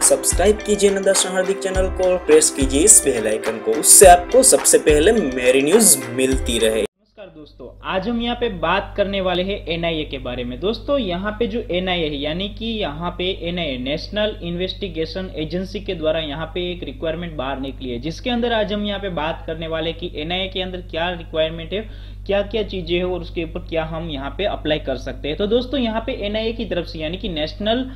Subscribe कीजिए नदाशन हार्दिक channel को और प्रेस कीजिए इस बेल आइकन को, उससे आपको सबसे पहले मेरी न्यूज मिलती रहे। नमस्कार दोस्तों, आज हम यहाँ पे बात करने वाले हैं एनआईए के बारे में। दोस्तों यहाँ पे जो एनआईए है यानी कि यहाँ पे एनआईए नेशनल इन्वेस्टिगेशन एजेंसी के द्वारा यहाँ पे एक रिक्वायरमेंट बाहर निकली है, जिसके अंदर आज हम यहाँ पे बात करने वाले कि एनआईए के अंदर क्या रिक्वायरमेंट है, क्या क्या चीजें हैं और उसके ऊपर क्या हम यहाँ पे अप्लाई कर सकते हैं। तो दोस्तों यहाँ पे एनआईए की तरफ से यानी कि नेशनल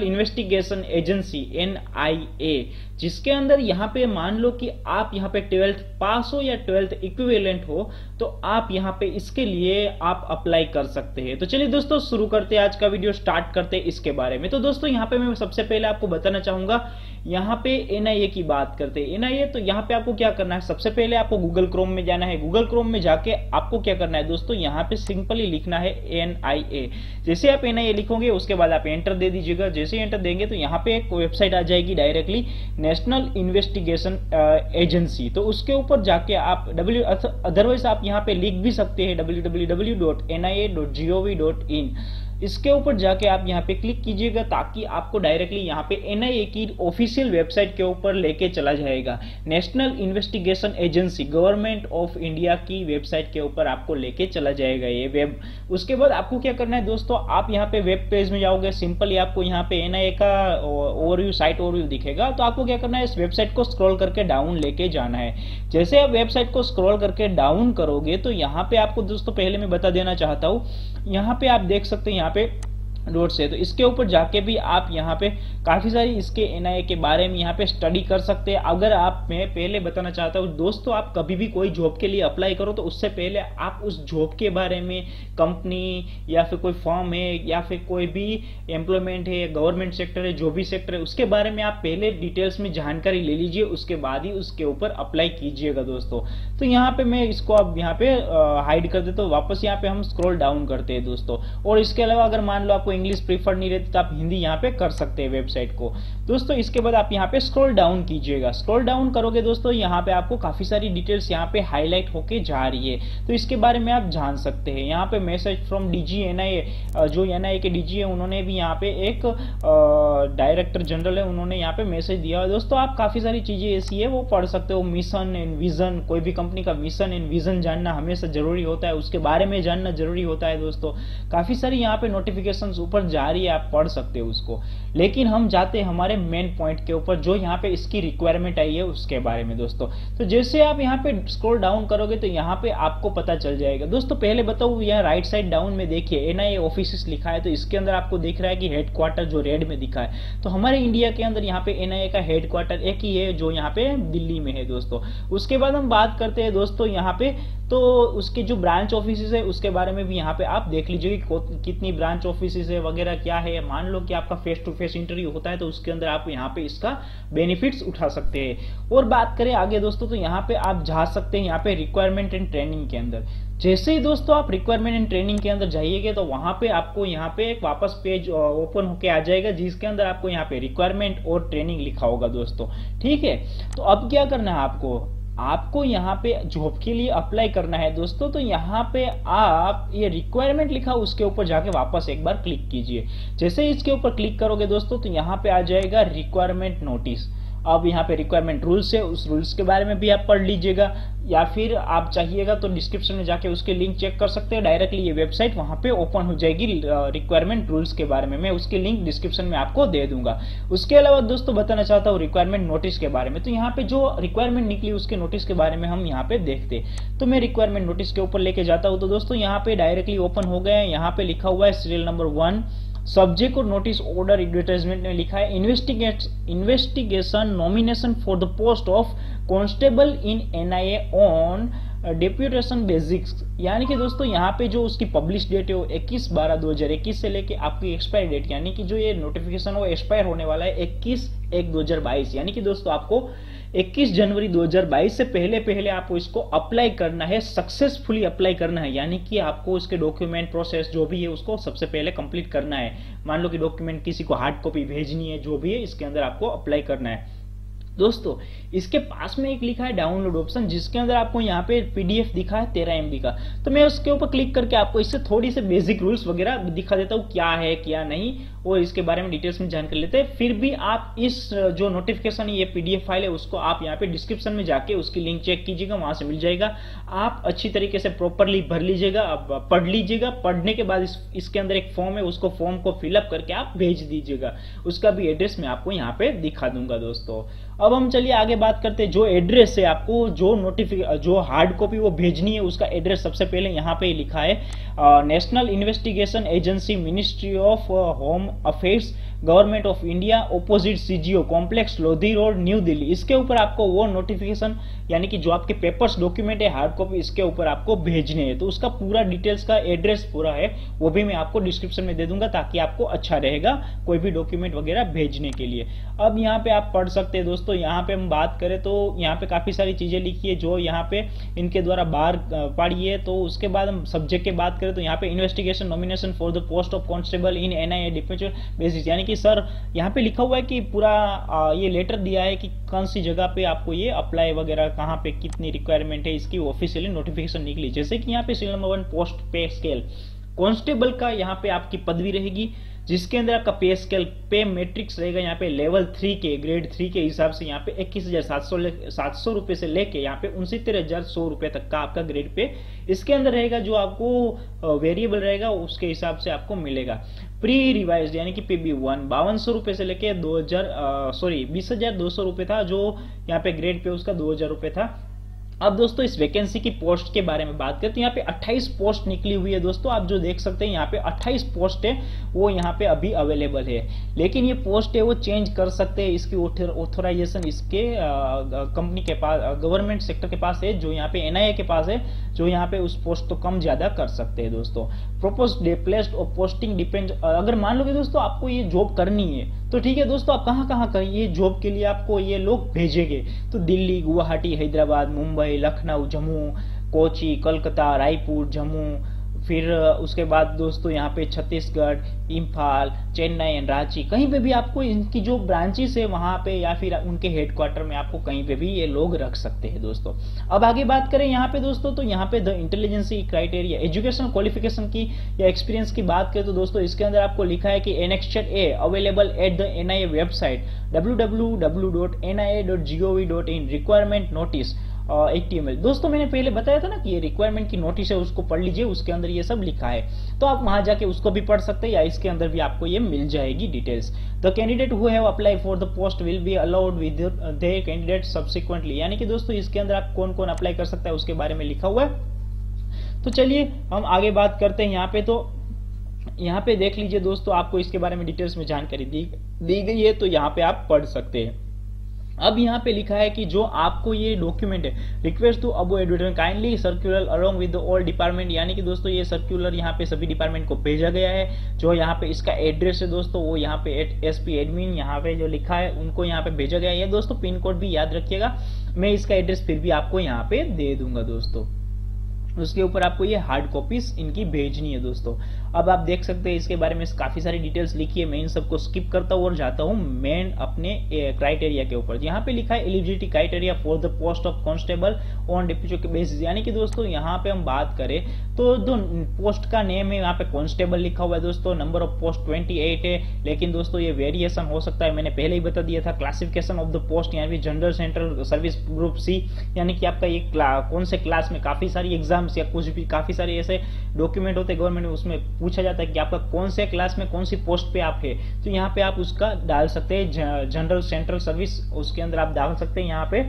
इन्वेस्टिगेशन एजेंसी एनआईए, जिसके अंदर यहाँ पे मान लो कि आप यहाँ पे 12th पास हो या 12th इक्विवेलेंट हो, तो आप यहाँ पे इसके लिए आप अप्लाई कर सकते हैं। तो चलिए दोस्तों शुरू करते हैं, आज का वीडियो स्टार्ट करते हैं इसके बारे में। तो दोस्तों यहाँ पे मैं सबसे पहले आपको बताना चाहूंगा, यहाँ पे एनआईए की बात करते हैं। एनआईए तो यहाँ पे आपको क्या करना है, सबसे पहले आपको गूगल क्रोम में जाना है। गूगल क्रोम में जाके आपको क्या करना है दोस्तों, यहाँ पे सिंपली लिखना है एनआईए। जैसे आप एनआईए लिखोगे उसके बाद आप एंटर दे दीजिएगा। जैसे एंटर देंगे तो यहाँ पे एक वेबसाइट आ जाएगी डायरेक्टली, नेशनल इन्वेस्टिगेशन एजेंसी। तो उसके ऊपर जाके आप अदरवाइज आप यहाँ पे लिख भी सकते हैं www.nia.gov.in। इसके ऊपर जाके आप यहाँ पे क्लिक कीजिएगा ताकि आपको डायरेक्टली यहाँ पे एनआईए की ऑफिशियल वेबसाइट के ऊपर लेके चला जाएगा। National investigation agency government of India की वेबसाइट के ऊपर आपको लेके चला जाएगा ये वेब। उसके बाद आपको क्या करना है दोस्तों, आप यहाँ पे वेब पेज में जाओगे, सिंपली आपको यहाँ पे एनआईए का ओवरव्यू, साइट ओवरव्यू दिखेगा। तो आपको क्या करना है, इस वेबसाइट को स्क्रॉल करके डाउन लेके जाना है। जैसे आप वेबसाइट को स्क्रॉल करके डाउन करोगे तो यहाँ पे आपको दोस्तों पहले मैं बता देना चाहता हूँ, यहाँ पे आप देख सकते हैं यहाँ पे डॉट से, तो इसके ऊपर जाके भी आप यहाँ पे काफी सारी इसके एनआईए के बारे में यहाँ पे स्टडी कर सकते हैं। अगर आप, मैं पहले बताना चाहता हूँ दोस्तों, आप कभी भी कोई जॉब के लिए अप्लाई करो तो उससे पहले आप उस जॉब के बारे में, कंपनी या फिर कोई फॉर्म है या फिर कोई भी एम्प्लॉयमेंट है, गवर्नमेंट सेक्टर है, जो भी सेक्टर है, उसके बारे में आप पहले डिटेल्स में जानकारी ले लीजिए, उसके बाद ही उसके ऊपर अप्लाई कीजिएगा दोस्तों। तो यहाँ पे मैं इसको अब यहाँ पे हाइड कर देता हूँ। वापस यहाँ पे हम स्क्रॉल डाउन करते हैं दोस्तों। और इसके अलावा अगर मान लो आपको इंग्लिश प्रीफर नहीं रहती तो आप हिंदी यहाँ पे कर सकते हैं वेबसाइट को दोस्तों। इसके बाद आप यहाँ पे स्क्रॉल डाउन कीजिएगा। स्क्रॉल डाउन करोगे दोस्तों, यहाँ पे आपको काफी सारी डिटेल्स यहाँ पे हाईलाइट होके जा रही है, तो इसके बारे में आप जान सकते हैं। यहाँ पे मैसेज फ्रॉम डीजी एनआईए, जो एनआईए के डीजी है उन्होंने भी यहाँ पे एक डायरेक्टर जनरल है, उन्होंने यहाँ पे मैसेज दिया है दोस्तों। आप काफी सारी चीजें ऐसी है वो पढ़ सकते हो। मिशन एंड विजन, कोई भी कंपनी का मिशन एंड विजन जानना हमेशा जरूरी होता है, उसके बारे में जानना जरूरी होता है दोस्तों। काफी सारी यहाँ पे नोटिफिकेशन ऊपर जा रही है, आप पढ़ सकते हो उसको। लेकिन हम जाते हैं हमारे मेन पॉइंट के ऊपर, जो यहाँ पे इसकी रिक्वायरमेंट आई है उसके बारे में दोस्तों। तो जैसे आप यहाँ पे स्क्रॉल डाउन करोगे तो यहाँ पे आपको पता चल जाएगा दोस्तों। पहले बताऊँ, यहाँ राइट साइड डाउन में देखिए एनआईए ऑफिस लिखा है, तो इसके अंदर आपको दिख रहा है कि हेडक्वार्टर जो रेड में दिखा है, तो हमारे इंडिया के अंदर यहाँ पे एनआईए का हेडक्वार्टर एक ही है जो यहाँ पे दिल्ली में है दोस्तों। उसके बाद हम बात करते हैं दोस्तों यहाँ पे, तो उसके जो ब्रांच ऑफिस है उसके बारे में भी यहाँ पे आप देख लीजिए कि कितनी ब्रांच ऑफिस है वगैरह क्या है। मान लो कि आपका फेस टू फेस इंटरव्यू होता है तो उसके अंदर आप यहाँ पे इसका बेनिफिट्स उठा सकते हैं। और बात करें आगे दोस्तों, तो यहाँ पे आप जा सकते हैं यहाँ पे रिक्वायरमेंट एंड ट्रेनिंग के अंदर। जैसे ही दोस्तों आप रिक्वायरमेंट एंड ट्रेनिंग के अंदर जाइएगा तो वहां पे आपको यहाँ पे एक वापस पेज ओपन होके आ जाएगा, जिसके अंदर आपको यहाँ पे रिक्वायरमेंट और ट्रेनिंग लिखा होगा दोस्तों। ठीक है, तो अब क्या करना है आपको यहाँ पे जॉब के लिए अप्लाई करना है दोस्तों। तो यहाँ पे आप ये रिक्वायरमेंट लिखा उसके ऊपर जाके वापस एक बार क्लिक कीजिए। जैसे इसके ऊपर क्लिक करोगे दोस्तों तो यहाँ पे आ जाएगा रिक्वायरमेंट नोटिस। अब यहाँ पे रिक्वायरमेंट रूल्स है, उस रूल्स के बारे में भी आप पढ़ लीजिएगा, या फिर आप चाहिएगा तो डिस्क्रिप्शन में जाके उसके लिंक चेक कर सकते हैं। डायरेक्टली ये वेबसाइट वहां पे ओपन हो जाएगी रिक्वायरमेंट रूल्स के बारे में, मैं उसकी लिंक डिस्क्रिप्शन में आपको दे दूंगा। उसके अलावा दोस्तों बताना चाहता हूँ रिक्वायरमेंट नोटिस के बारे में। तो यहाँ पे जो रिक्वायरमेंट निकली उसके नोटिस के बारे में हम यहाँ पे देखते, तो मैं रिक्वायरमेंट नोटिस के ऊपर लेके जाता हूँ। तो दोस्तों यहाँ पे डायरेक्टली ओपन हो गए, यहाँ पे लिखा हुआ है सीरियल नंबर 1, सब्जेक्ट और नोटिस ऑर्डर एडवर्टाइजमेंट में लिखा है investigation nomination for the post of constable in NIA on deputation basics. यानी कि दोस्तों यहाँ पे जो उसकी पब्लिश डेट है वो 21/12/2021 से लेके आपकी एक्सपायर डेट, यानी कि जो ये नोटिफिकेशन वो एक्सपायर होने वाला है 21/1/2022। यानी कि दोस्तों आपको 21 जनवरी 2022 से पहले आपको इसको अप्लाई करना है, सक्सेसफुली अप्लाई करना है। यानी कि आपको उसके डॉक्यूमेंट प्रोसेस जो भी है उसको सबसे पहले कंप्लीट करना है। मान लो कि डॉक्यूमेंट किसी को हार्ड कॉपी भेजनी है, जो भी है इसके अंदर आपको अप्लाई करना है। दोस्तों इसके पास में एक लिखा है डाउनलोड ऑप्शन, जिसके अंदर आपको यहाँ पे पीडीएफ दिखा है 13 MB का। तो मैं उसके ऊपर क्लिक करके आपको इससे थोड़ी से बेसिक रूल्स वगैरह दिखा देता हूँ क्या है क्या नहीं, और इसके बारे में डिटेल्स में जानकारी लेते हैं। फिर भी आप इस जो नोटिफिकेशन ये PDF फाइल है उसको आप यहाँ पे डिस्क्रिप्शन में जाके उसकी लिंक चेक कीजिएगा, वहां से मिल जाएगा। आप अच्छी तरीके से प्रॉपरली भर लीजिएगा, पढ़ लीजिएगा। पढ़ने के बाद इसके अंदर एक फॉर्म है, उसको फॉर्म को फिलअप करके आप भेज दीजिएगा। उसका भी एड्रेस मैं आपको यहाँ पे दिखा दूंगा दोस्तों। अब हम चलिए आगे बात करते हैं। जो एड्रेस है आपको जो हार्ड कॉपी वो भेजनी है, उसका एड्रेस सबसे पहले यहाँ पे लिखा है national investigation agency, ministry of home affairs, government of India, opposite CGO complex, Lodhi road, new Delhi. इसके ऊपर आपको वो नोटिफिकेशन यानी कि जो आपके पेपर्स डॉक्यूमेंट है हार्ड कॉपी, इसके ऊपर आपको भेजने हैं। तो उसका पूरा डिटेल्स का एड्रेस पूरा है वो भी मैं आपको डिस्क्रिप्शन में दे दूंगा, ताकि आपको अच्छा रहेगा कोई भी डॉक्यूमेंट वगैरह भेजने के लिए। अब यहाँ पे आप पढ़ सकते हैं दोस्तों। यहाँ पे हम बात करें तो यहाँ पे काफी सारी चीजें लिखी है जो यहाँ पे इनके द्वारा बाहर पढ़ी है। तो उसके बाद हम सब्जेक्ट की बात करें तो यहाँ पे investigation nomination for the post of constable in NIA defence basis, यानी कि सर यहाँ पे लिखा हुआ है कि पूरा ये लेटर दिया है कि कौन सी जगह पे आपको ये अप्लाई वगैरह कहाँ पे कितनी रिक्वायरमेंट है, इसकी ऑफिशियली नोटिफिकेशन निकली। जैसे कि यहाँ पे सीरियल नंबर 1 पोस्ट पे स्केल कांस्टेबल का यहाँ पे आपकी पदवी रहेगी, जिसके अंदर आपका पे स्केल पे मैट्रिक्स रहेगा यहाँ पे लेवल 3 के ग्रेड 3 के हिसाब से यहाँ पे 21,700 रुपए से लेके यहाँ पे 69,100 रुपए तक का आपका ग्रेड पे इसके अंदर रहेगा। जो आपको वेरिएबल रहेगा उसके हिसाब से आपको मिलेगा। प्री रिवाइज यानी कि PB1 5200 रुपए से लेके 20,200 रुपए था, जो यहाँ पे ग्रेड पे उसका 2,000 रुपए था। अब दोस्तों इस वैकेंसी की पोस्ट के बारे में बात करते हैं। यहाँ पे 28 पोस्ट निकली हुई है दोस्तों। आप जो देख सकते हैं यहाँ पे 28 पोस्ट है वो यहाँ पे अभी अवेलेबल है, लेकिन ये पोस्ट है वो चेंज कर सकते हैं। इसकी ऑथोराइजेशन इसके कंपनी के पास, गवर्नमेंट सेक्टर के पास है, जो यहाँ पे NIA के पास है, जो यहाँ पे उस पोस्ट को कम ज्यादा कर सकते हैं दोस्तों। प्रोपोज प्लेस्ड और पोस्टिंग डिपेंड, अगर मान लो कि दोस्तों आपको ये जॉब करनी है तो ठीक है दोस्तों, आप कहाँ कहाँ ये जॉब के लिए आपको ये लोग भेजेंगे तो दिल्ली, गुवाहाटी, हैदराबाद, मुंबई, लखनऊ, जम्मू, कोची, कोलकाता, रायपुर, जम्मू, फिर उसके बाद दोस्तों यहाँ पे छत्तीसगढ़, इम्फाल, चेन्नई एंड रांची, कहीं पे भी आपको इनकी जो ब्रांचेस है वहां पे या फिर उनके हेडक्वार्टर में आपको कहीं पे भी ये लोग रख सकते हैं दोस्तों। अब आगे बात करें यहाँ पे दोस्तों, तो यहाँ पे the intelligence criteria, education qualification की या एक्सपीरियंस की बात करें तो दोस्तों इसके अंदर आपको लिखा है कि annexure A available at the NIA website www.nia.gov.in, requirement notice HTML। दोस्तों मैंने पहले बताया था ना कि ये रिक्वायरमेंट की नोटिस है, उसको पढ़ लीजिए, उसके अंदर ये सब लिखा है। तो आप वहां जाके उसको भी पढ़ सकते हैं या इसके अंदर भी आपको ये मिल जाएगी details. The candidate who have apply for the post will be allowed with their candidate subsequently, यानी कि दोस्तों इसके अंदर आप कौन कौन अप्लाई कर सकता है उसके बारे में लिखा हुआ है। तो चलिए हम आगे बात करते हैं। यहाँ पे तो यहाँ पे देख लीजिए दोस्तों, आपको इसके बारे में डिटेल्स में जानकारी दी गई है, तो यहाँ पे आप पढ़ सकते हैं। अब यहाँ पे लिखा है कि जो आपको ये डॉक्यूमेंट है, request to above advertisement kindly circular along with all department, यानी कि दोस्तों ये सर्कुलर यहाँ पे सभी डिपार्टमेंट को भेजा गया है। जो यहाँ पे इसका एड्रेस है दोस्तों वो यहाँ पे SP एडमिन यहाँ पे जो लिखा है उनको यहाँ पे भेजा गया है दोस्तों। पिन कोड भी याद रखिएगा, मैं इसका एड्रेस फिर भी आपको यहाँ पे दे दूंगा दोस्तों। उसके ऊपर आपको ये हार्ड कॉपीज इनकी भेजनी है दोस्तों। अब आप देख सकते हैं इसके बारे में काफी सारी डिटेल्स लिखी है, मैं इन सबको स्किप करता हूँ और जाता हूँ मेन अपने क्राइटेरिया के ऊपर। यहाँ पे लिखा है eligibility criteria for the post of constable on deputy के बेसिस, यानी कि दोस्तों यहाँ पे हम बात करें तो जो पोस्ट का नेम है यहाँ पे कांस्टेबल लिखा हुआ है दोस्तों। नंबर ऑफ पोस्ट 28 है, लेकिन दोस्तों ये वेरिएशन हो सकता है, मैंने पहले ही बता दिया था। क्लासिफिकेशन ऑफ द पोस्ट यहाँ पे general central service group C, यानी कि आपका ये कौन से क्लास में, काफी सारी एग्जाम्स या कुछ भी काफी सारे ऐसे डॉक्यूमेंट होते हैं गवर्नमेंट में, उसमें पूछा जाता है कि आपका कौन से क्लास में कौन सी पोस्ट पे आप है, तो यहाँ पे आप उसका डाल सकते हैं। जनरल सेंट्रल सर्विस उसके अंदर आप डाल सकते हैं यहाँ पे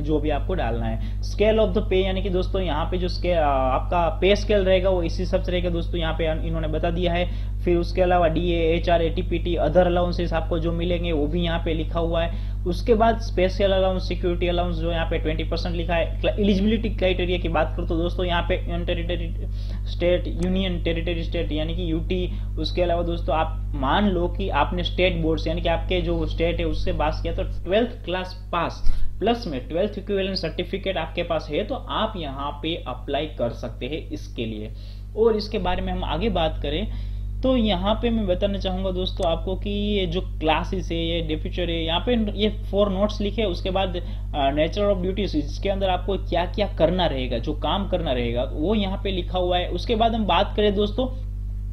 जो भी आपको डालना है। स्केल ऑफ द पे, यानी कि दोस्तों यहाँ पे जो स्केल आपका पे स्केल रहेगा वो इसी सबसे रहेगा दोस्तों, यहाँ पे इन्होंने बता दिया है। फिर उसके अलावा DA, HR, ATPT, other allowances आपको जो मिलेंगे वो भी यहाँ पे लिखा हुआ है। उसके बाद स्पेशल अलाउंस, सिक्योरिटी अलाउंस जो यहाँ पे 20% लिखा है। एलिजिबिलिटी क्राइटेरिया की बात करो तो दोस्तों यहाँ पे territory state, union territory state यानी कि UT। उसके अलावा दोस्तों आप मान लो कि आपने स्टेट बोर्ड से यानी कि आपके जो स्टेट है उससे पास किया तो 12th क्लास पास प्लस में 12th इक्विवेलेंट सर्टिफिकेट आपके पास है तो आप यहाँ पे अप्लाई कर सकते हैं इसके लिए। और इसके बारे में हम आगे बात करें तो यहाँ पे मैं बताना चाहूंगा दोस्तों आपको कि ये जो क्लासेस है, ये डिफीचर है, यहाँ पे ये 4 नोट्स लिखे। उसके बाद नेचर ऑफ ड्यूटीज, इसके अंदर आपको क्या क्या करना रहेगा, जो काम करना रहेगा वो यहाँ पे लिखा हुआ है। उसके बाद हम बात करें दोस्तों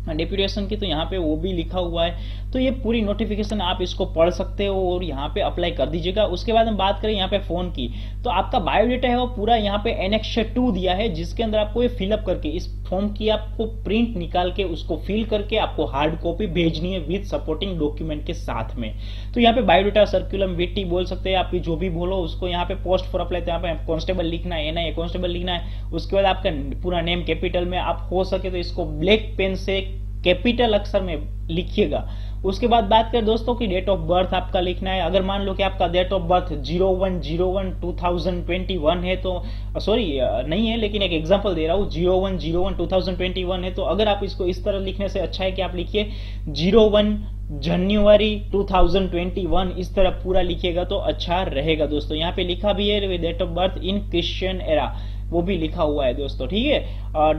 डेप्यूटेशन की, तो यहाँ पे वो भी लिखा हुआ है। तो ये पूरी नोटिफिकेशन आप इसको पढ़ सकते हो और यहाँ पे अप्लाई कर दीजिएगा। उसके बाद हम बात करें यहाँ पे फोन की, तो आपका बायोडेटा है वो पूरा यहाँ पे एनेक्स 2 दिया है, जिसके अंदर आपको ये फिलअप करके इस फॉर्म की आपको प्रिंट निकाल के उसको फिल करके आपको हार्ड कॉपी भेजनी है विद सपोर्टिंग डॉक्यूमेंट के साथ में। तो यहाँ पे बायोडेटा सर्कुलम वीटी बोल सकते हैं, आप जो भी बोलो उसको। यहाँ पे पोस्ट फॉर अप्लाई, तो यहाँ पे कांस्टेबल लिखना है, एनआईए कांस्टेबल लिखना है। उसके बाद आपका पूरा नेम कैपिटल में, आप हो सके तो इसको ब्लैक पेन से कैपिटल अक्षर में लिखिएगा। उसके बाद बात करें दोस्तों की डेट ऑफ बर्थ आपका लिखना है। अगर मान लो कि आपका डेट ऑफ बर्थ 01/01/2021 है, तो सॉरी नहीं है, लेकिन एक एग्जांपल दे रहा हूँ, 01/01/2021 है, तो अगर आप इसको इस तरह लिखने से अच्छा है कि आप लिखिए 01 जनवरी 2021, इस तरह पूरा लिखिएगा तो अच्छा रहेगा दोस्तों। यहाँ पे लिखा भी है date of birth in Christian era, वो भी लिखा हुआ है दोस्तों, ठीक है।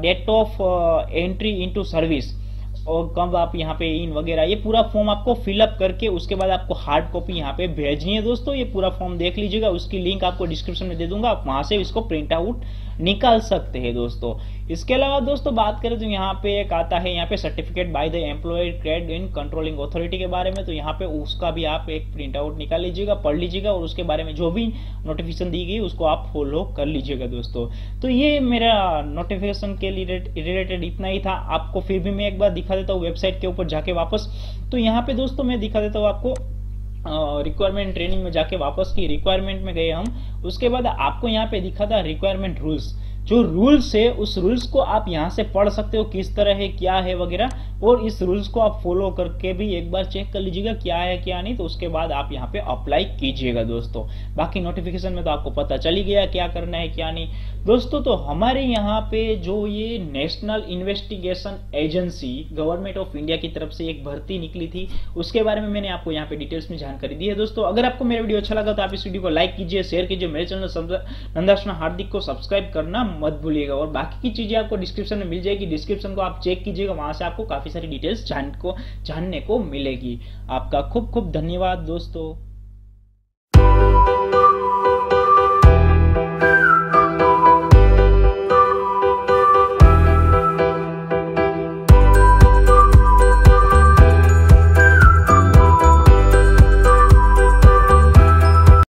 Date of entry into service और कब आप यहाँ पे इन वगैरह, ये पूरा फॉर्म आपको फिलअप करके उसके बाद आपको हार्ड कॉपी यहाँ पे भेजनी है दोस्तों। ये पूरा फॉर्म देख लीजिएगा, उसकी लिंक आपको डिस्क्रिप्शन में दे दूंगा, आप वहां से इसको प्रिंट आउट निकाल सकते हैं दोस्तों। इसके अलावा दोस्तों बात करें तो यहाँ पे एक आता है यहाँ पे certificate by the employ trade in controlling authority के बारे में, तो यहाँ पे उसका भी आप एक प्रिंट आउट निकाल लीजिएगा, पढ़ लीजिएगा और उसके बारे में जो भी नोटिफिकेशन दी गई उसको आप फॉलो कर लीजिएगा दोस्तों। तो ये मेरा नोटिफिकेशन के रिलेटेड इतना ही था। आपको फिर भी मैं एक बार दिखा देता हूँ वेबसाइट के ऊपर जाके वापस। तो यहाँ पे दोस्तों मैं दिखा देता हूँ आपको रिक्वायरमेंट ट्रेनिंग में जाके वापस की रिक्वायरमेंट में गए हम। उसके बाद आपको यहाँ पे दिखा था रिक्वायरमेंट रूल्स, जो रूल्स है उस रूल्स को आप यहाँ से पढ़ सकते हो, किस तरह है क्या है वगैरह, और इस रूल्स को आप फॉलो करके भी एक बार चेक कर लीजिएगा क्या है क्या नहीं, तो उसके बाद आप यहाँ पे अप्लाई कीजिएगा दोस्तों। बाकी नोटिफिकेशन में तो आपको पता चल ही गया क्या करना है क्या नहीं दोस्तों। तो हमारे यहाँ पे जो ये national investigation agency government of India की तरफ से एक भर्ती निकली थी, उसके बारे में मैंने आपको यहाँ पे डिटेल्स में जानकारी दी है दोस्तों। अगर आपको मेरा वीडियो अच्छा लगा तो आप इस वीडियो को लाइक कीजिए, शेयर कीजिए, मेरे चैनल नंदाशना हार्दिक को सब्सक्राइब करना मत भूलिएगा। और बाकी की चीजें आपको डिस्क्रिप्शन में मिल जाएगी, डिस्क्रिप्शन को आप चेक कीजिएगा, वहां से आपको काफी सारी डिटेल्स जानने को मिलेगी। आपका खूब खूब धन्यवाद दोस्तों।